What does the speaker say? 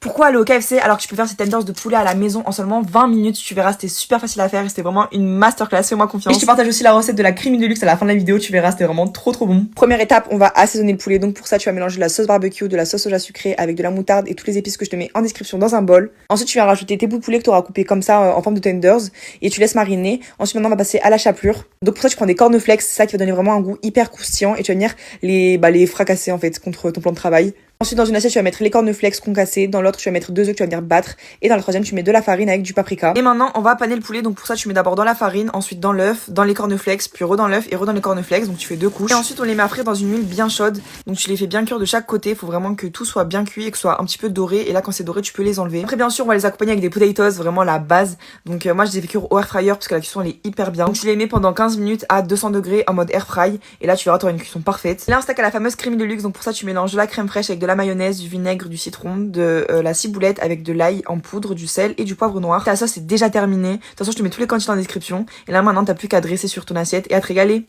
Pourquoi aller au KFC alors que tu peux faire ces tenders de poulet à la maison en seulement 20 minutes? Tu verras, c'était super facile à faire et c'était vraiment une masterclass, fais-moi confiance. Et je te partage aussi la recette de la crème de luxe à la fin de la vidéo, tu verras, c'était vraiment trop bon. Première étape, on va assaisonner le poulet. Donc pour ça, tu vas mélanger de la sauce barbecue, de la sauce soja sucrée avec de la moutarde et toutes les épices que je te mets en description dans un bol. Ensuite, tu viens rajouter tes bouts de poulet que tu auras coupés comme ça en forme de tenders et tu laisses mariner. Ensuite, maintenant, on va passer à la chapelure. Donc pour ça, tu prends des cornflakes, c'est ça qui va donner vraiment un goût hyper croustillant et tu vas venir les fracasser en fait contre ton plan de travail. Ensuite, dans une assiette, tu vas mettre les cornflakes concassés. Dans l'autre, tu vas mettre 2 œufs que tu vas venir battre. Et dans le troisième, tu mets de la farine avec du paprika. Et maintenant, on va paner le poulet. Donc pour ça, tu mets d'abord dans la farine, ensuite dans l'œuf, dans les cornflakes, puis dans l'œuf et dans les cornflakes. Donc tu fais 2 couches. Et ensuite, on les met à frire dans une huile bien chaude. Donc tu les fais bien cuire de chaque côté. Il faut vraiment que tout soit bien cuit et que ce soit un petit peu doré. Et là, quand c'est doré, tu peux les enlever. Après, bien sûr, on va les accompagner avec des potatoes, vraiment la base. Donc moi, je les ai fait cuire au air fryer parce que la cuisson elle est hyper bien. Donc tu les mets pendant 15 minutes à 200 degrés en mode air fry. Et là, tu verras, tu auras une cuisson parfaite. Et là, on stack à la fameuse crème de luxe. Donc pour ça, tu mélanges de la crème fraîche avec de la mayonnaise, du vinaigre, du citron, de la ciboulette avec de l'ail en poudre, du sel et du poivre noir. Ta sauce est déjà terminée. De toute façon, je te mets tous les quantités en description. Et là maintenant, t'as plus qu'à dresser sur ton assiette et à te régaler.